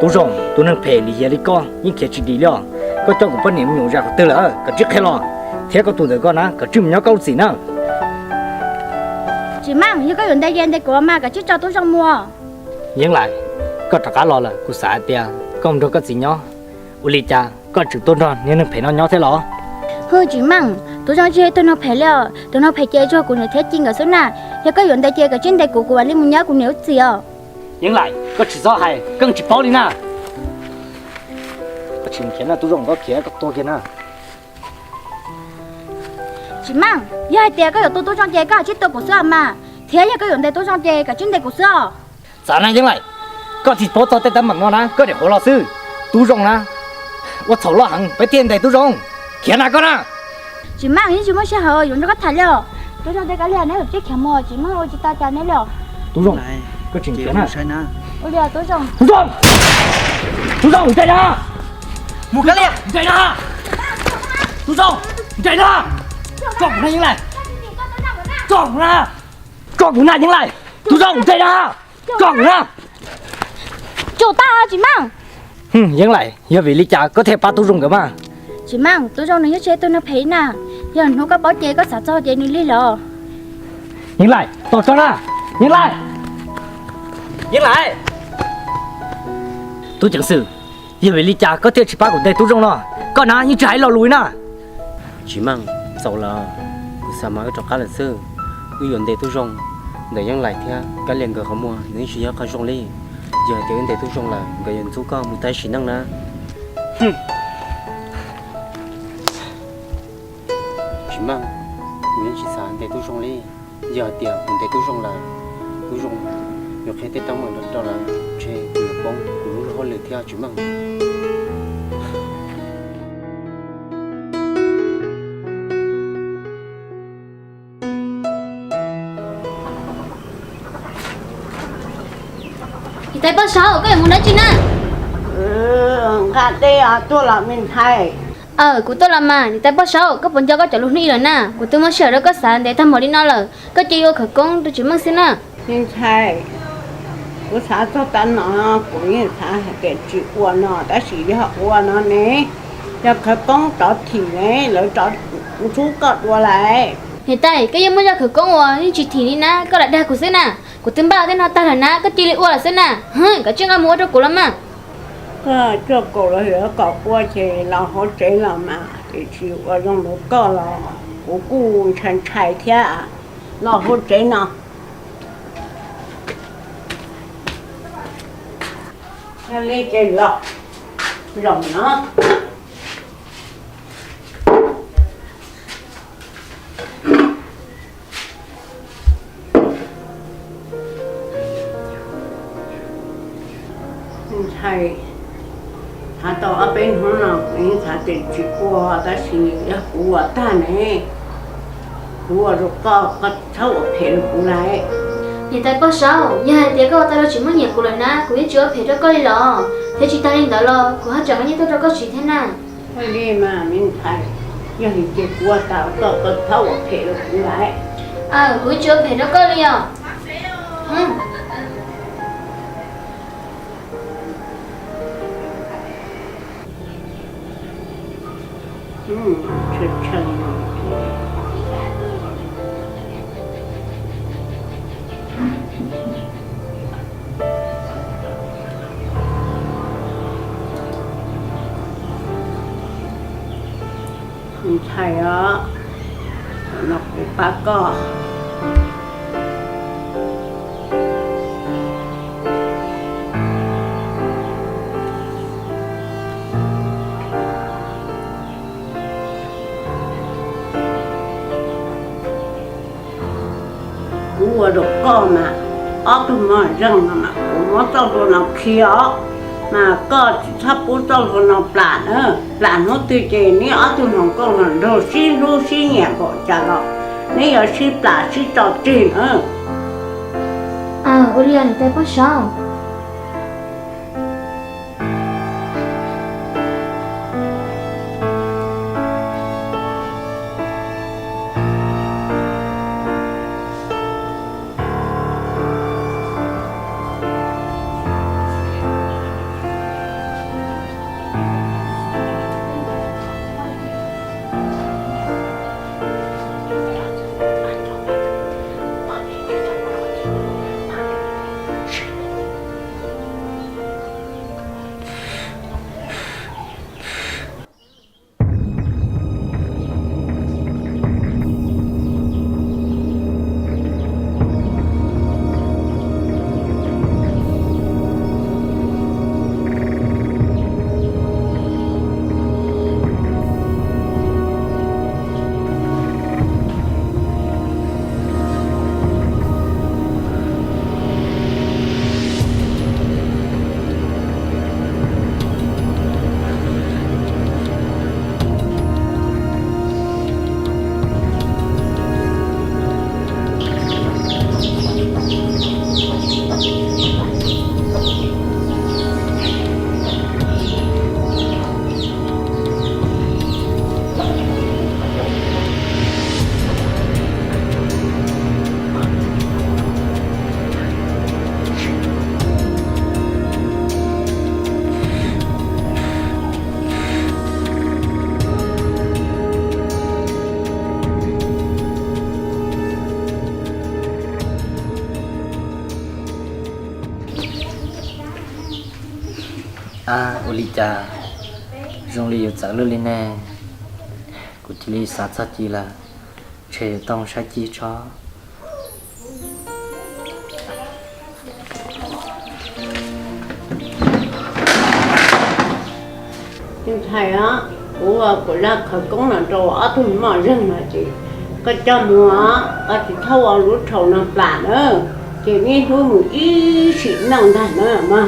tôi rong tôi nâng phê lì hết đi con nhưng kia chỉ đi lo có cho của bất niệm nhung ra của tôi là có trước hay lo thế có tụi con á có chim nhau câu gì nữa chị mang như cái vấn đề gì của mà cái chiếc cho tôi rong mua nhưng lại có tất cả lo là của xã tiền không đâu có gì nhau uli cha có chịu tôi rồi nên nâng phê nó nhau thế lo hư chị mang tôi rong chơi tôi nó phê了tôi nó phê chơi cho của người thế chính ở số nào như cái vấn đề chơi cái trên đây của anh muốn nhớ của nếu gì à nhưng lại có chỉ do hay更chỉ bao đi na có chim kia là tôi rong có kia có to kia na chị mang giờ tiền cái tôi rong chơi cái chiếc tôi của số mà thế như cái vấn đề tôi rong chơi cái trên đây của số咋呢？因为个只包早在咱门口呢，个的何老师，都中呢，我走了行，被电的都中，看哪个呢？chị mang những chuyện mà sẽ hở dùng cho cái thằng了tôi rong chơi cái này nó chiếc kiếm mò chị mang ôi chị ta chán đấy了都中，个真看呢？ôi giờ tôi rong都中，都中，你在哪？木格烈，你在哪？都中，你在哪？撞不那进来，撞不那，撞不那进来，都中，你在哪？撞不那。 chỗ ta chị mang nhưng lại giờ vì lý cha có thể bắt tôi dùng cái mà chị mang tôi rong này chơi tôi nó thấy nè giờ nó có bảo chơi có sạch cho chơi đi lò nhưng lại tôi cho na nhưng lại tôi chẳng xử giờ vì lý cha có thể chỉ bắt của đây tôi dùng nó còn nào như trái lò lùi nè chỉ mang sau là cứ sao mà cho cá là sư cứ dọn để tôi dùng để những lại theo cái liền cái không mua những chuyện khác không dùng đi giờ thì để tôi dùng là cái nhân số con một tay chỉ năng na chỉ mang những chỉ sản để tôi dùng đi giờ tiền để tôi dùng là tôi dùng nhiều khi tôi tăng mà đó là chơi nhiều bóng cũng hơi lười theo chỉ mang tại bao sao cái muốn nói chuyện à gạt đây à tôi là mình thay của tôi làm mà tại bao sao các bọn cho có trả lúc đi rồi nè của tôi mới sợ đó có sản để thăm họ đi nó là có chơi vô khởi công tôi chỉ mang xin à mình thay của xã cho tan nó của những xã cái chữ của nó đã chỉ đi học của nó nè cho khởi công đó thì nè lấy đó chú cọt qua lại hiện tại cái em mới ra khởi công rồi nhưng chỉ thì đi nè có lại đa của xin à của tôi bao tên họ ta là nè có chơi lại qua là xin à cái chuyện ăn mua cho của lắm mà có cho cổ là hiểu cổ qua thì là họ chế là mà thì chịu ở trong đó có là của cô thành chạy theo là họ chế nào nó lấy chế lọ rồng nó thầy thà tao ở bên họ nào cũng thà tiền chỉ qua ta xin ya của ta này của rồi có thâu phải của lại hiện tại bao sao giờ thì có ta chỉ mới nhận của lần na của những chỗ phải đó có đi lò thế chỉ ta lên đó lo của họ chẳng có như tôi đâu có chuyện thế nào thôi đi mà mình thầy giờ thì chỉ của tao có thâu phải của lại của chỗ phải đó có đi à chân chân thầy á nó cũng bác có của được có mà ở cái mà răng mà cũng có tao đồ nào kia mà có sắp bố tao đồ nào plan nó từ chế ní ở tụi nó có là đồ xí nhẹ bỏ trả lọ ní ở xí plan xí tao tiền ôi liền tại bao sao Olija rong li giờ lư lên nè cụ chỉ li sát sát chi là chế tông sát chi cho nhưng thầy á của là khởi công là trâu ở tụi mà rừng mà chị cái cho mùa ở chị thâu ở lúc trâu nó bạn nữa chị nghe thôi một ít xịn năng thành nữa mà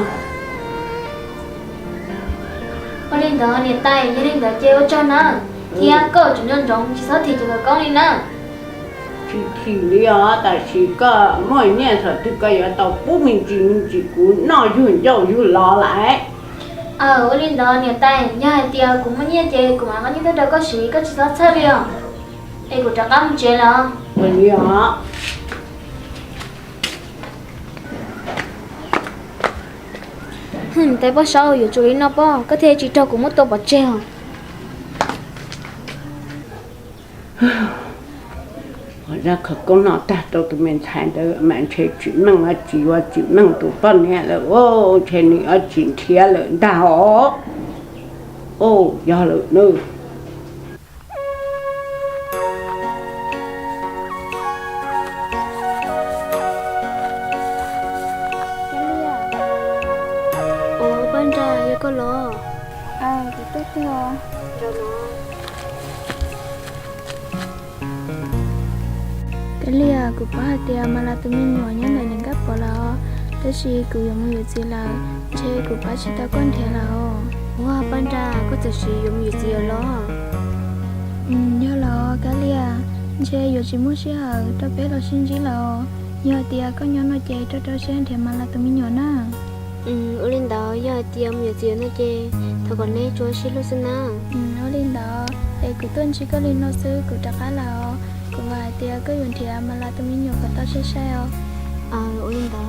con lên đó liền tay như lên đó chơi cho nó thì có chủ nhân giống chỉ sao thì chỉ có con đi nữa chị thì lý á tại chị có mỗi nhà thợ thì cái ở tàu bố mình chỉ cú nói chuyện dâu chuyện lo lại ở lên đó liền tay nhà thì cũng muốn nhà chơi cũng mà như thế đâu có gì có chỉ sao chơi đi à em cũng chẳng ăn chơi là mình á tại bao saoอยู่จุลินเนาะป้อก็เทจิตเรากูมุดตัวบ่เจ้า ra khởi công nó ta đâu tụi mình thay được mà chơi chuyện năng ở chỉว่าchuyện năng tụi con nè là ô chơi này ở chuyện thiệt là đào ô giờ là nữa ồ ban ra ya có lo thì tốt rồi rồi nó cái lia của ba tia mà là tụi mình nhỏ nhá là những cái bỏ là cái gì của dùng nhiều gì là chơi của ba chỉ ta con thế là wow ban ra có thể sử dụng nhiều gì lo nhớ là cái lia chơi nhiều gì muốn chơi hở tao bé là xin chỉ là nhớ tia có nhớ nó chơi cho xem thì mà là tụi mình nhỏ na ở lên đó giờ tia nhiều gì nó chơi thằng còn này chúa xin luôn xin na ở lên đó để của tuần chỉ có lên nó sư của chắc là của vài tia có dùng thì mà là tụi mình nhiều cái tao sẽ sao ở lên đó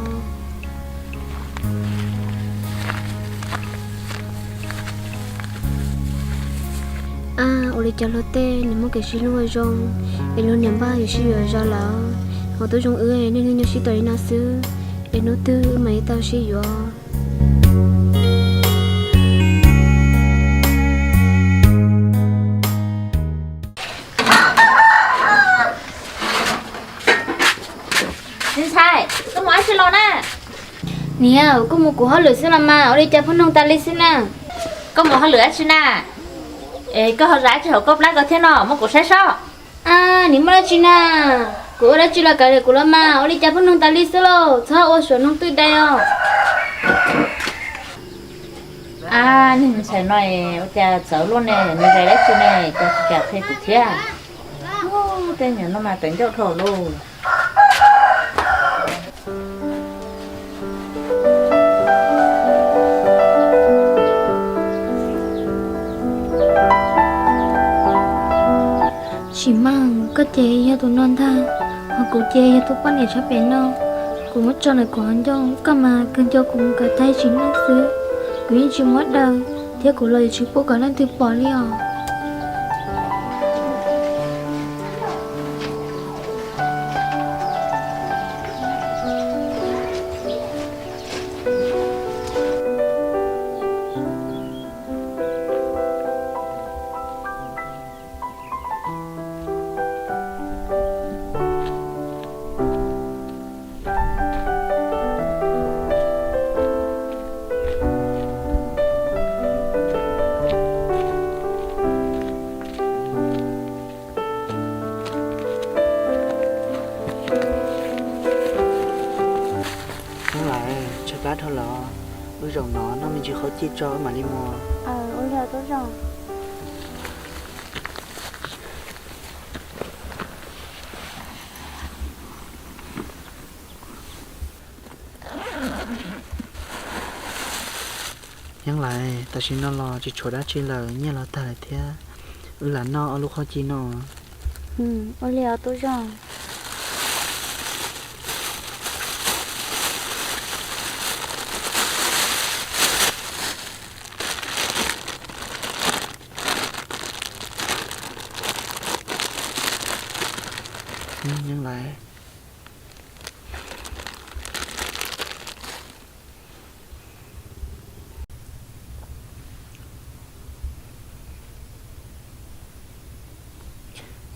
ở đây cho lo tê nếu mà cái gì luôn rồi cái luôn nhắm ba thì gì rồi là họ tôi trong ơi nên nó chỉ tới nó xứ để nó tư mấy tao chỉ rồi tôi nói xin lỗi nè nè có một củ hoa lửa xin làm mà ở đây cho phân nông ta lấy xin nè có một hơi lửa xin nè có hơi rải cho cốc lá có thế nào một củ sai sao nè mà chị nè củ đó chỉ là cái củ làm mà ở đây cho phân nông ta lấy xin lo sao ở sườn nông tươi đây nên sẽ nói cha sợ luôn nè như vậy đấy chứ nè cha cà phê củ thế tên nhà nó mà tỉnh cho thổ luôn chỉ mang có chế ya tụi non tha hoặc cụ chế ya tụi con để cho bé nó cụ mất cho này của anh cho cả mà cần cho cùng cả tay chính nó xứ cứ như chỉ mất đâu thế cụ lời chỉ bố cả lên từ bỏ đi à lá thôi lọ bây giờ nó mình chỉ khó chia cho mà đi mua ôi giờ tốt rồi nhắc lại ta chỉ nó lo chỉ chỗ đã chỉ lời như là ta lại thế là nó ở lúc khó chi nó ôi giờ tốt rồi nhưng lại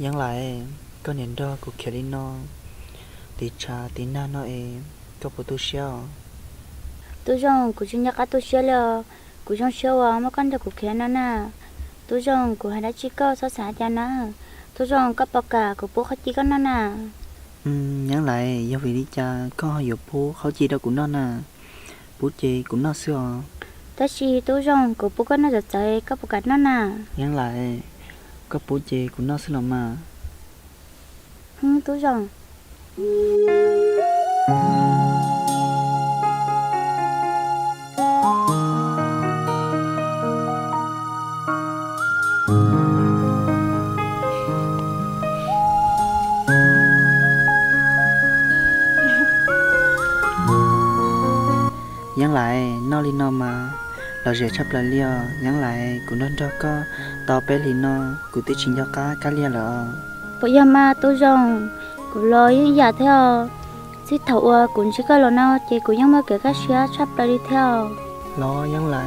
ยังไรก็เนียนดอกูเขียนนอตีชาตีหน้าน้อเองก็ปุตุเชียว tôi rằng của chúng nhà cá tôi xưa là của chúng xưa à mà con được của kia nó nè tôi rằng của hai đứa chỉ có sáu xã cha nó tôi rằng các bậc cả của bố khách chỉ có nó nè ยังไรยังวิริจาก็อยู่ปูเขาจีดากูนอน่ะปูจีกูนอเสือ ta chỉ tôi rằng của bố con nó giật chạy các bậc cả nó nè ยังไรก็ปูจีกูนอเสือมา tôi rằng ยังไรนอลินอมาเราเจชับละเลียยังไรกูนอนดอก็ต่อไปลินอกูติชินยอกากาเลียเหรอ bây giờ mà tôi rằng của lối giả theo chỉ thầu cũng chỉ có lo nào chỉ cũng nhưng mà kể các xưa sắp ra đi theo รอยังไร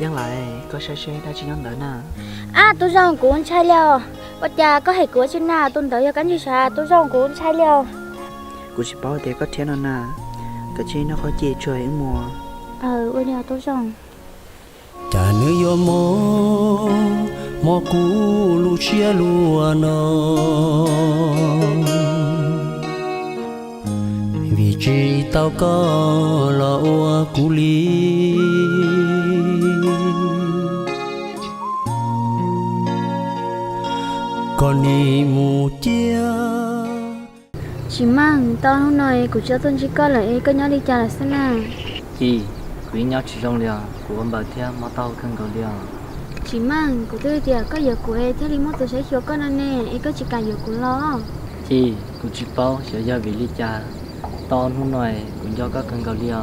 ยังไรก็ใช้ได้ชินยอนเดินน่ะ tôi rằng cũng sai liao bây giờ có hệ của trên nào tôi đợi cái gì sao tôi rằng cũng sai liao กูชิบอกเด็กก็เทียนน่ะก็ชีน่ะเขาจีช่วยอีมัว ôi nhà tôi rằng cha nữ yo mo cu lu chia lu no vì chỉ tao có lo cu li còn đi mù chia chỉ mang tao hôm nay của cho tôi chỉ có lại cái nhớ đi trả là sao nào chị quý nhau chỉ trong liền của ông bà theo mà tao không có liền chỉ mang của tôi thì có giờ của em thế đi mất tôi sẽ cho con anh nè em có chỉ cần giờ của lo chị cũng chỉ bao sẽ ra vì lý cha tao hôm nay cũng do các con có liền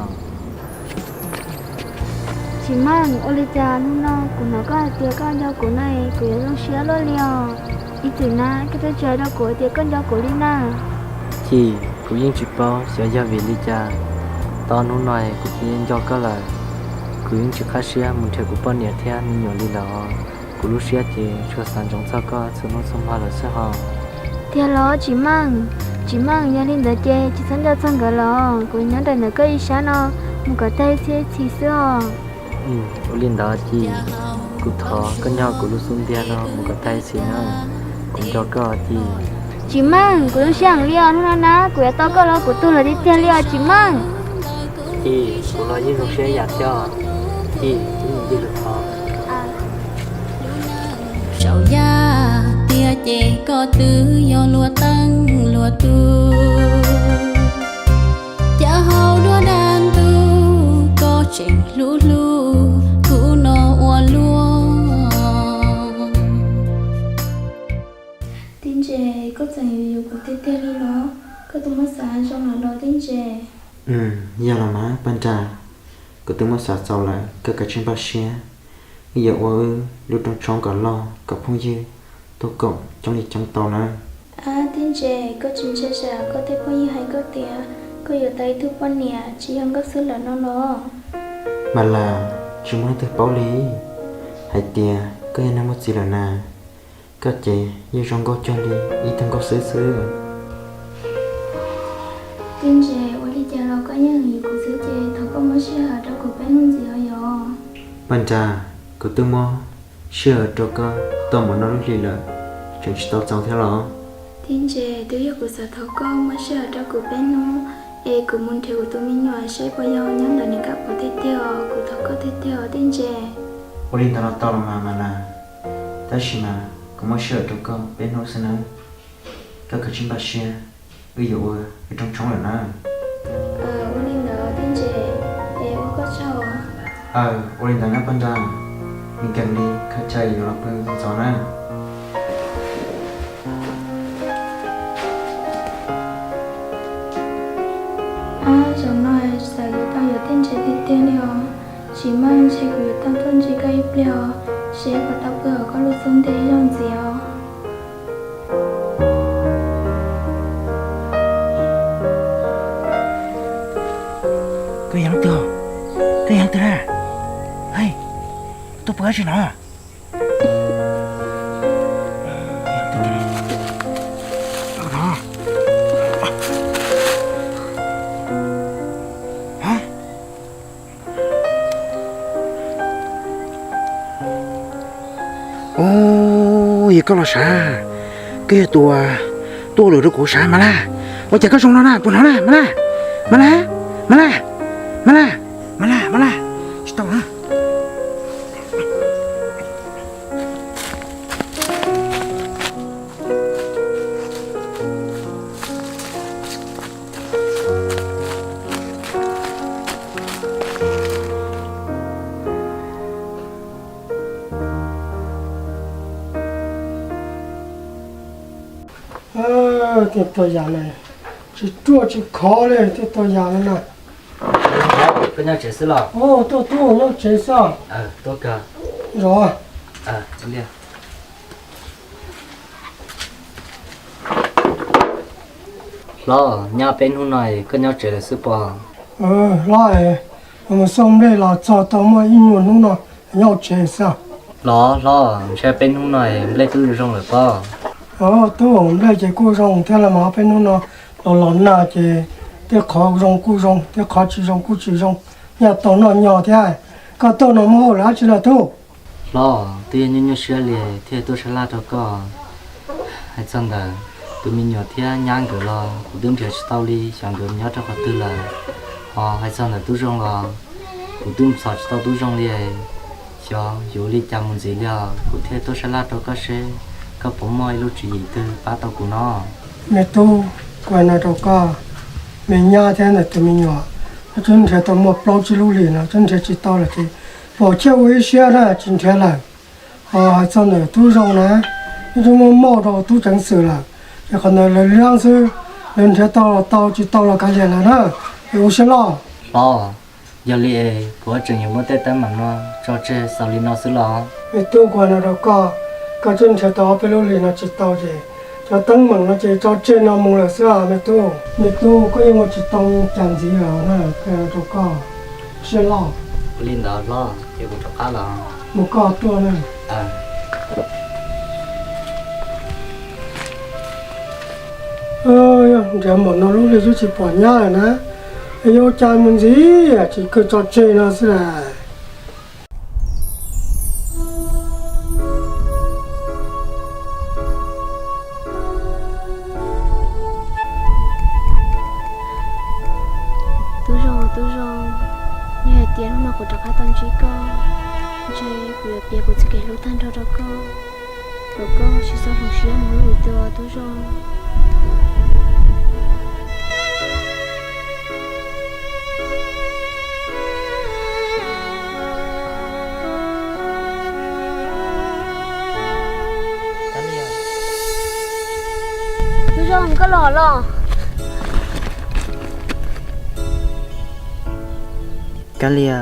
chỉ mang Olivia hôm nay của nó có tiền con cho của này của nó xé lo liền ít tuổi na cái tôi chơi đó của tiền con cho của Lina chị cũng những chỉ bao sẽ ra vì lý cha tao hôm nay cũng chỉ do các là cũng những chỉ khác xia mình thấy cũng bao nhiêu theo mình nhỏ đi là cũng lúc xia thì cho sản trong sao có sự nó sống hoa là sao hả theo lo chỉ mang nhà linh đã chơi chỉ sáng ra sang cái lo của nhà đời nó có ý sáng nó một cái tay xe chỉ xưa linh đó chị cũng thọ cái nhau cũng lúc xuống tiền nó một cái tay xí nó cũng cho có chị chỉ mang của nó sang liền nó ná của tao có lo của tôi là đi theo liền chỉ mang chị cũng lo như lúc xia giặt cho chị đi được thọ sầu da tia chè có tứ do lúa tăng lúa tu cha hầu đua đàn tu có chỉnh lú lú cú nọ oa lúa tin chè có dành nhiều của tê tê đi nó có tôi mất sáng trong là lo tin chè giờ là má ban trà có tiếng mất sạt sau lại cơ cả trên ba xe giờ lúc trong cả lo cả phong dư tôi cộng trong lịch trong tàu nè tin chè có chừng chè chả có thể có như hay có tiền có giờ tay thu quan nè chỉ không có xứ là nó lo mà là chúng nó từ báo lý hay tiền có em mất gì là nà các chị giờ trong có cho đi ý thằng có xứ xứ tin chè ở đi chè lo có những gì của xứ chè thằng có mới xưa ở đâu của bé không gì ở giờ ban trà có tương mò sửa cho cơ tao muốn nó lúc gì là chúng chỉ tao trong theo đó tin chè tôi yêu của sở thấu con mới xưa ở đâu của bé nó của muốn theo của tôi mình nhỏ sẽ bao giờ nhắn lại những các bộ tiếp theo của thấu có tiếp theo tin chè ở đi tao mà là ta chỉ mà có mới sửa cho cơ bên nó sẽ nói các cái chim bát xe ví dụ ở trong là nó ở đi đó tin chè có sao ở đi đó nó ban trà mình cần đi khai chạy rồi nó bưng gió nè chẳng nói sẽ bao giờ tin chè tiếp theo nữa chỉ mang sẽ gửi tâm phân chỉ cái ít liệu sẽ có tao vừa có lúc sống thế trong gì cái yang tơ ra bữa chứ nó ôi có là sao cái tua lửa của sao mà la ôi chạy có sông nó nè buồn nó nè mà la tao hả tiếp tục dạng này chỉ chua chỉ khó lên tiếp tục dạng này cái nhau chế sữa lò tôi nó chế sao tôi cả rồi chính liền lo nhau bên hôm nay cái nhau chế là sữa bò lại mà xong đây là cho tao mà in nguồn lúc nào nhau chế sao lo chế bên hôm nay lấy từ trong rồi bò tôi không lấy chế cua rong thế là mà bên lúc nào nó lớn là chế thế khó rong cua rong thế khó chỉ rong cua chỉ rong nhà tao nó nhỏ thế cái tao nó mua lá chỉ là thôi lo tiền như sữa liền thì tôi sẽ la cho có hay chăng là tụi mình nhỏ thì nhang cái lo đừng để tao đi chẳng được nhớ cho họ tư là hay chăng là tôi rong là đừng sợ tao tôi rong liền cho dù đi chăm muốn gì là cụ thể tôi sẽ la cho có sẽ có bóng môi lúc chỉ từ ba tao của nó mẹ tu quay lại đâu cả mẹ nhà thế này tụi mình nhỏ chân thể tao một bao nhiêu lúa liền chân thể chỉ tao là thì bỏ chiếc với xe ra chân thể là sau này tu rong này chúng mà đâu tu chẳng sửa là cái con này là lượng sư nên thể tao chỉ tao là cái gì là đó yêu xe lo giờ li của trường nhiều mất tết mà nó cho chơi sau li nó sửa lo mẹ tu quay lại đâu cả cái chân thể tao phải lúa liền là chỉ tao gì cho tăng bằng nó chỉ cho trên nó mua là sao mẹ tu có những chỉ tông chẳng gì ở nè cái đâu cả xe lo linh đó lo thì cũng cho cá lo một con tua này giờ một nó lúc này chỉ bỏ nhà rồi nè yêu trai muốn gì chỉ cứ cho chơi nó sẽ là tu rong nhà tiền mà của tất cả toàn chỉ có chơi của bia của cái lúa tan đó có rồi có chỉ số hàng xuyên mỗi buổi tối tu rong tu rong có lò Kalia,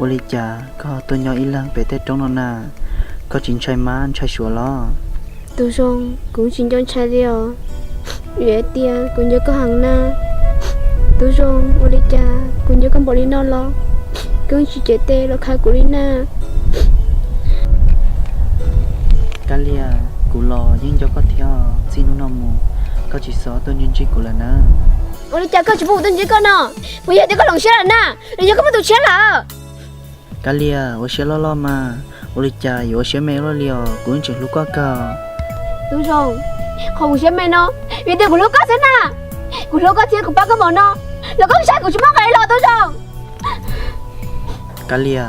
Olicha, có tôi nhỏ ít lăng về tết trong nó nà, có chính trai má trai sủa lo. Tu rong cũng chính trong trai liều, Yue tia cũng nhớ có hàng na, tu rong Olicha cũng nhớ con bò đi nó lo, cũng chỉ chế tê lo khai của đi na. Kalia, cụ lo nhưng cho có theo xin nó mù, có chỉ số tôi nhân trí cụ là na. Olicha có chỉ phụ tôi chỉ con nọ, bây giờ tôi có lòng xe là na, bây giờ có bắt tôi xe là. Kalia, ô xe lo mà, Olicha, ô xe mẹ lo liều, cũng chỉ lúc qua cờ. Tu rong, không xe mẹ nó, vì tôi của lúc có thế na, của lúc có thiên của ba cái mỏ nó, là con sai của chúng nó cái lo tu rong. Kalia,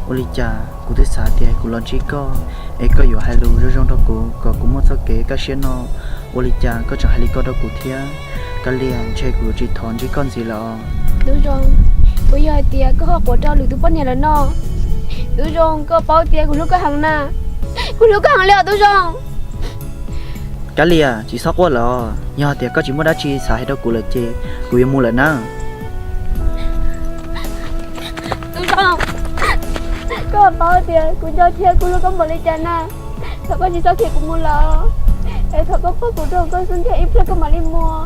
Olicha, cụ tôi xả thì cụ lo chỉ có, ấy có yếu hai lù rồi trong đó cụ, có cũng một số kế các xe nó, Olicha có chẳng hai lý có đó cụ thia. Kalia, chơi cụ chỉ thon chỉ con gì lo. Tu rong, bây giờ tia có học của trao lưỡi tu bớt nhà là nó, tu rong có bao tia của lúc có hàng na, của lúc có hàng liều tu rong. Kalia, chỉ sót quá lo, nhờ thì có chỉ muốn đá chi xả hết đâu cụ là chi, cụ yêu mua là na. Tu rong, có bao tia của cho tia của lúc có một ly trà na, thật có chỉ sao kia của mua lo, thật có phước của trâu con xin tia ít là có mà đi mua.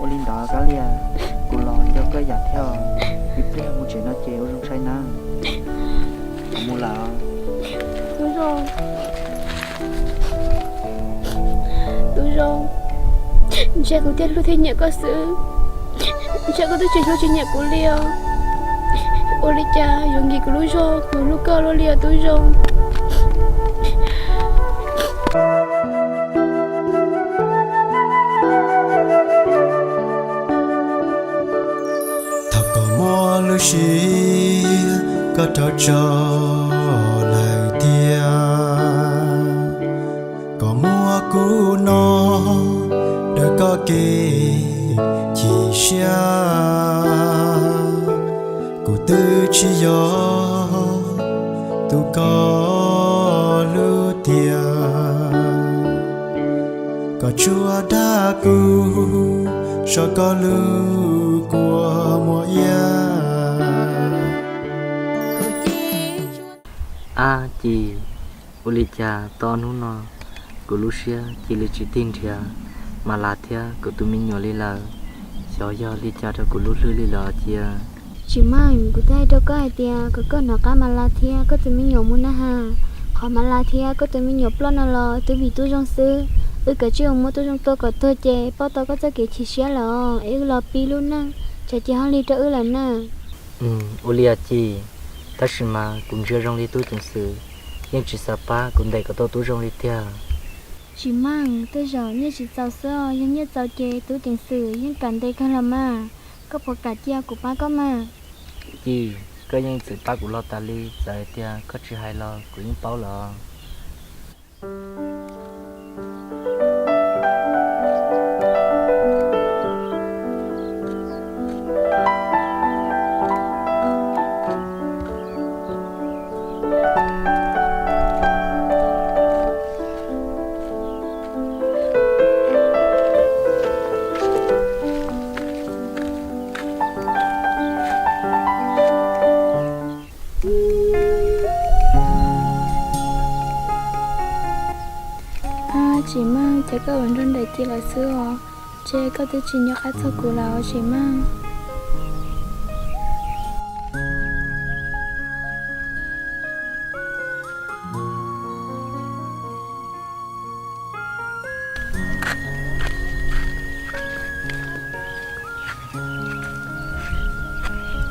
Olin đó Kalia, cụ lo cho cái giặt theo, ít là một chuyện nó chèo trong say na. của mua là Đúng rồi. Đúng rồi. Cha của tiết lúc thế nhẹ có sự. Cha có tôi chuyện lúc chuyện nhẹ của Leo. Ôi cha, dùng gì của lúc rồi, của lúc cơ lúc Leo tôi rồi. thọ có mua lúc xí có trò trò lại tia có mua cú nó đôi có kê chỉ xa cụ tư chỉ gió tu có lưu tia có chúa đã cú cho có lưu của mùa ya a chị Olicha to nu nó của Lucia chỉ là chỉ tin thia mà là thia của tụi mình nhỏ lên là cho do Olicha cho của Lucia lên là chia Chỉ mang của tay đâu có ai tia, có nó cá mà là thia, có tụi mình nhỏ muốn ha. Họ mà là thia, có tụi mình nhỏ plon là tụi vì tôi trong sư. Cái chiều mua tôi trong tôi có tôi chè, bao tôi có cho cái chỉ xé là, là pi luôn nè, chả chỉ hai lít là nè. Olia chị, ta xin mà cũng chưa rong đi tôi trong sự, nhưng chỉ sợ ba cũng đầy có tôi rong đi theo. Chỉ mang tôi giờ như chỉ giàu sữa, nhưng như giàu chè tôi trong sự, nhưng toàn đây không làm mà, có bộ cả chia của ba có mà. Chị, có những sự ba của lo ta li, giờ theo có chỉ hai lo của những bao lo. Chỉ mang chạy có vấn đề để chỉ là sữa, chạy có thể chỉ nhớ khách sạn của lão chỉ mang.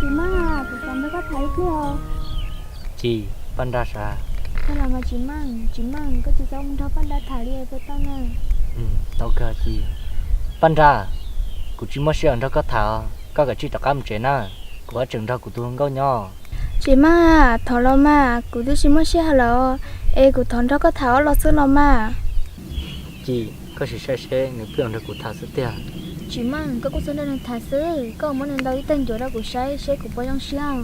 Chỉ mang à, tụi con có thấy chưa? Chị, ban ra sao? Thế là mà chỉ mang có chỉ xong thao ban đã thả đi với tao nè. Tao cơ chị. Ban ra, cụ chỉ mới xem ra có thảo, có cái chỉ tập cam chế na, của trường ra của tôi không có nhỏ. Chỉ mà thảo lo mà, cụ tôi chỉ mới xem là, cụ thằng đó có thảo lo sữa lo mà. Chị, có sự xe nếu biết được của thảo sẽ tiền. Chỉ mang có số nên thả sữa, có món nên đâu ít tên chỗ đó của xe của bao nhiêu sao?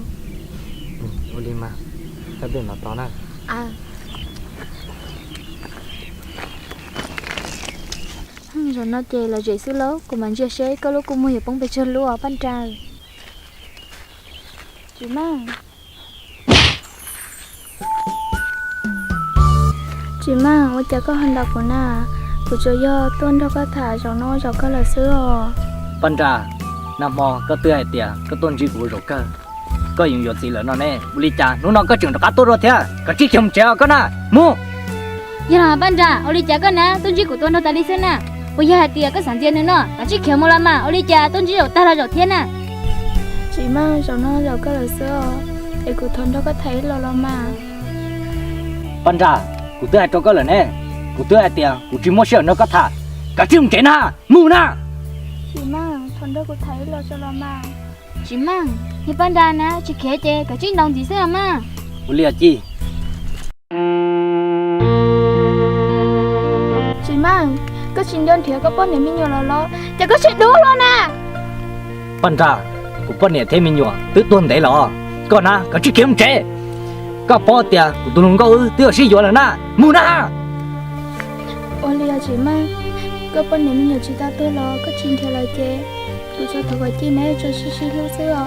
Olima, ta biết nó to nè. À. Rồi nó chè là dễ xứ lố, của mình chưa xe có lúc cũng mua hiệp bóng bê chân lúa ở ban trà. Chị mang. Chị mang, ôi chả có hành động của nà, của cho do tuân đâu có thả cho nó cho có là sữa. Ban trà, nằm mò có tươi hay tiệt, có tuân chỉ của rồi cơ. Có những việc gì là nó nè, buli cha, nó có chuyện đó cá tốt rồi thế, có chỉ chồng chéo có nè, mua. Giờ là ban trà, buli cha có nè, tuân chỉ của tuân đâu ta đi xem nè. Bây giờ tiệt có sản tiền nữa nè, có chỉ khéo một lần mà, buli cha tuân chỉ đầu ta là đầu thiên nè. Chị mang cho nó giàu có là sữa, để của tuân đâu có thấy lo mà. Ban trà, của tôi cho có là nè, của tôi tiệt, của chỉ mua sữa nó có thả, có chỉ chồng chéo nè, mua nè. Chị mang, tuân đâu có thấy lo mà. Chị mang, thì ban đà nè, chị khéo chè, có chuyện đồng gì sao mà? Buli chị. Chị mang, có chuyện đơn thiếu có bao nhiêu mình nhiều lo, chả có chuyện đúng luôn nè. Ban trà, của bao nhiêu thêm mình nhiều, tự tuân đấy lo, còn nè, có chỉ kiếm chè, có bao tiệt, của tôi không có, tôi chỉ vô là nè, mua nè. Ôi lià chị mang, có bao nhiêu mình nhiều chị ta tôi lo, có chuyện thiếu lại chè. Tôi cho thằng chị này cho xí lúc xưa.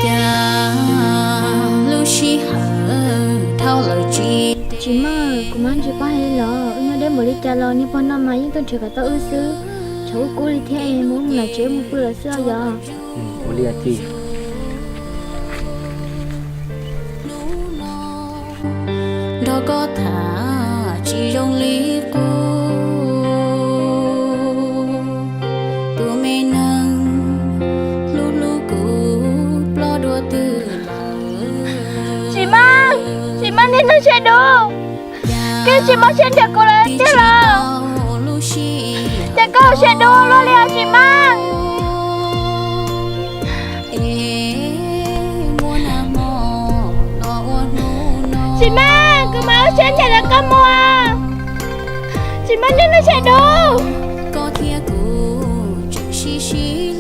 cha Lucy hở thao lời chị Chị mà cũng ăn chị ba hay lỡ, nhưng đến buổi cha lo ni bọn nó mà những tôi chỉ có tao ư sư cháu cô đi theo em muốn là chế một bữa là sao giờ ô lia thì đó có thả chỉ trong lý cô tụi mình nâng lu lu cô lo đua từ chị mang nên nó sẽ đồ cái chị mang trên được cô là thế là để cô sẽ đồ lo liền chị mang chị mang cứ máu trên thì là con mua chị mang nên nó sẽ đồ có thia cô chỉ